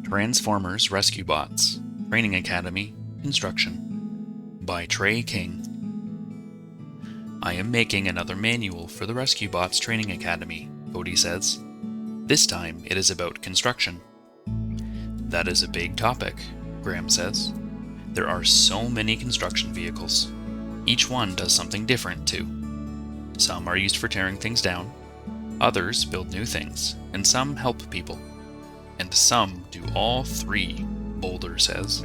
Transformers RescueBots, Training Academy, Construction, by Trey King. I am making another manual for the RescueBots Training Academy, Cody says. This time it is about construction. That is a big topic, Graham says. There are so many construction vehicles. Each one does something different too. Some are used for tearing things down, others build new things, and some help people. And some do all three, Boulder says.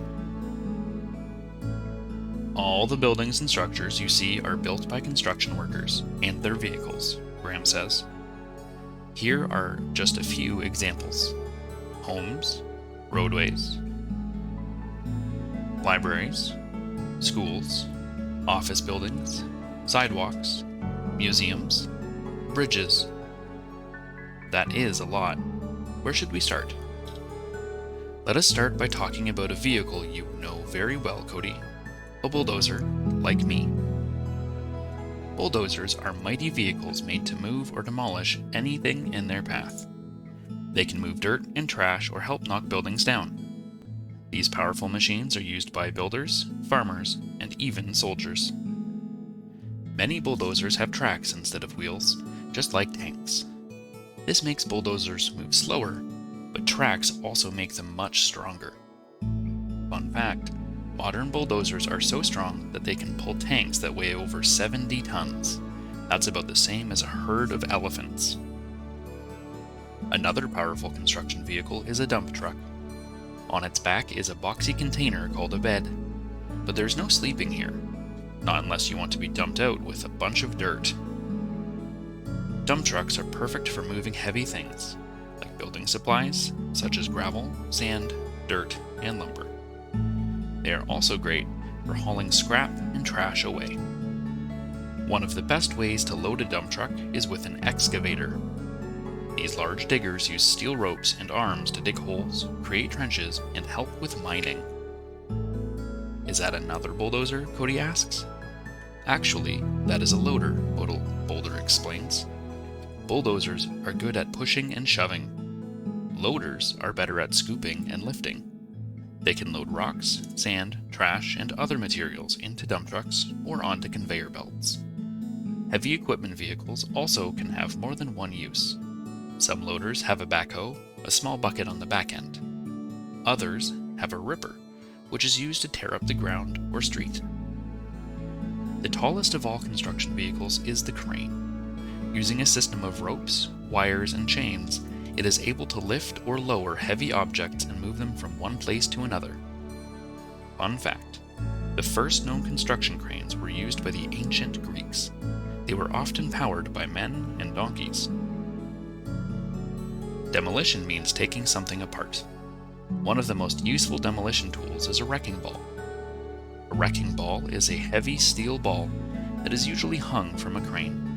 All the buildings and structures you see are built by construction workers and their vehicles, Graham says. Here are just a few examples. Homes, roadways, libraries, schools, office buildings, sidewalks, museums, bridges. That is a lot. Where should we start? Let us start by talking about a vehicle you know very well, Cody. A bulldozer, like me. Bulldozers are mighty vehicles made to move or demolish anything in their path. They can move dirt and trash or help knock buildings down. These powerful machines are used by builders, farmers, and even soldiers. Many bulldozers have tracks instead of wheels, just like tanks. This makes bulldozers move slower, but tracks also make them much stronger. Fun fact, modern bulldozers are so strong that they can pull tanks that weigh over 70 tons. That's about the same as a herd of elephants. Another powerful construction vehicle is a dump truck. On its back is a boxy container called a bed, but there's no sleeping here, not unless you want to be dumped out with a bunch of dirt. Dump trucks are perfect for moving heavy things, like building supplies, such as gravel, sand, dirt, and lumber. They are also great for hauling scrap and trash away. One of the best ways to load a dump truck is with an excavator. These large diggers use steel ropes and arms to dig holes, create trenches, and help with mining. Is that another bulldozer? Cody asks. Actually, that is a loader, Boulder explains. Bulldozers are good at pushing and shoving. Loaders are better at scooping and lifting. They can load rocks, sand, trash, and other materials into dump trucks or onto conveyor belts. Heavy equipment vehicles also can have more than one use. Some loaders have a backhoe, a small bucket on the back end. Others have a ripper, which is used to tear up the ground or street. The tallest of all construction vehicles is the crane. Using a system of ropes, wires, and chains, it is able to lift or lower heavy objects and move them from one place to another. Fun fact, the first known construction cranes were used by the ancient Greeks. They were often powered by men and donkeys. Demolition means taking something apart. One of the most useful demolition tools is a wrecking ball. A wrecking ball is a heavy steel ball that is usually hung from a crane.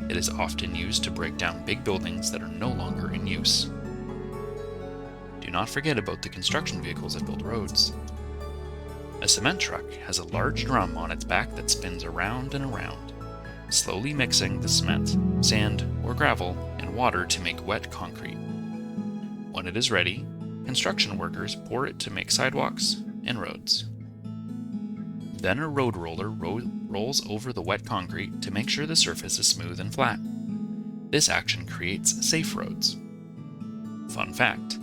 It is often used to break down big buildings that are no longer in use. Do not forget about the construction vehicles that build roads. A cement truck has a large drum on its back that spins around and around, slowly mixing the cement, sand, or gravel and water to make wet concrete. When it is ready, construction workers pour it to make sidewalks and roads. Then a road roller rolls over the wet concrete to make sure the surface is smooth and flat. This action creates safe roads. Fun fact,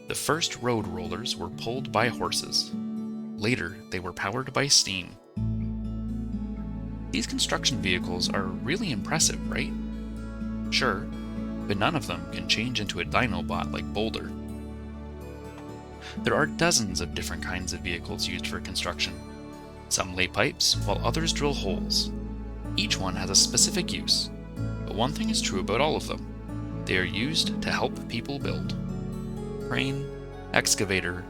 the first road rollers were pulled by horses. Later, they were powered by steam. These construction vehicles are really impressive, right? Sure, but none of them can change into a Dinobot like Boulder. There are dozens of different kinds of vehicles used for construction. Some lay pipes, while others drill holes. Each one has a specific use, but one thing is true about all of them. They are used to help people build. Crane, excavator,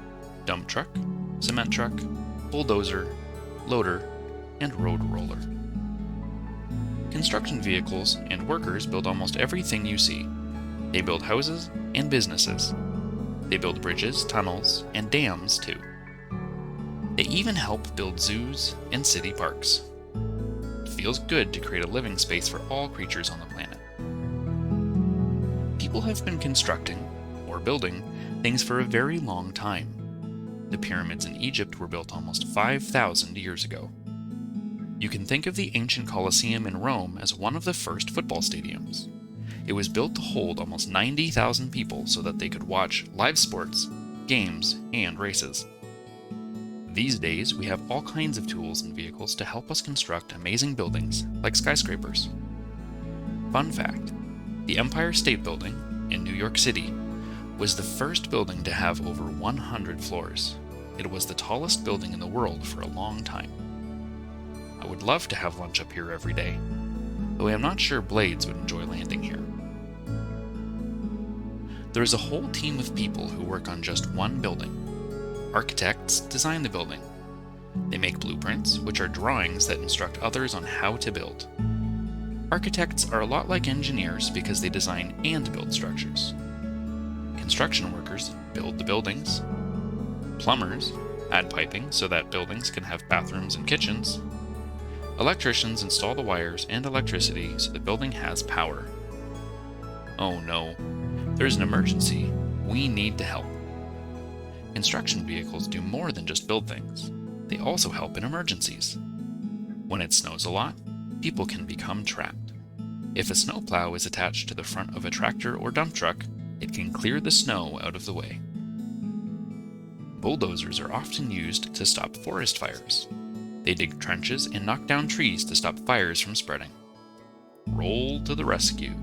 dump truck, cement truck, bulldozer, loader, and road roller. Construction vehicles and workers build almost everything you see. They build houses and businesses. They build bridges, tunnels, and dams too. They even help build zoos and city parks. It feels good to create a living space for all creatures on the planet. People have been constructing or building things for a very long time. The pyramids in Egypt were built almost 5,000 years ago. You can think of the ancient Colosseum in Rome as one of the first football stadiums. It was built to hold almost 90,000 people so that they could watch live sports, games, and races. These days, we have all kinds of tools and vehicles to help us construct amazing buildings like skyscrapers. Fun fact, the Empire State Building in New York City was the first building to have over 100 floors. It was the tallest building in the world for a long time. I would love to have lunch up here every day, though I am not sure Blades would enjoy landing here. There is a whole team of people who work on just one building. Architects design the building. They make blueprints, which are drawings that instruct others on how to build. Architects are a lot like engineers because they design and build structures. Construction workers build the buildings. Plumbers add piping so that buildings can have bathrooms and kitchens. Electricians install the wires and electricity so the building has power. Oh no, there's an emergency. We need to help. Construction vehicles do more than just build things. They also help in emergencies. When it snows a lot, people can become trapped. If a snowplow is attached to the front of a tractor or dump truck, it can clear the snow out of the way. Bulldozers are often used to stop forest fires. They dig trenches and knock down trees to stop fires from spreading. Roll to the rescue.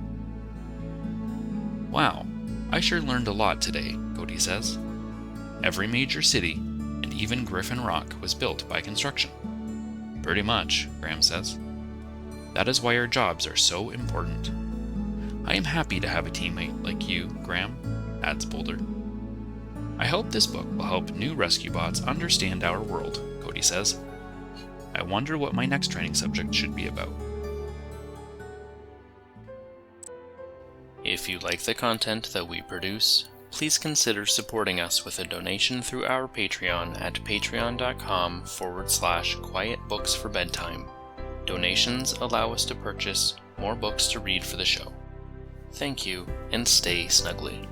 Wow, I sure learned a lot today, Cody says. Every major city, and even Griffin Rock, was built by construction. Pretty much, Graham says. That is why our jobs are so important. I am happy to have a teammate like you, Graham, adds Boulder. I hope this book will help new RescueBots understand our world, Cody says. I wonder what my next training subject should be about. If you like the content that we produce, please consider supporting us with a donation through our Patreon at patreon.com/quietbooksforbedtime. Donations allow us to purchase more books to read for the show. Thank you, and stay snuggly.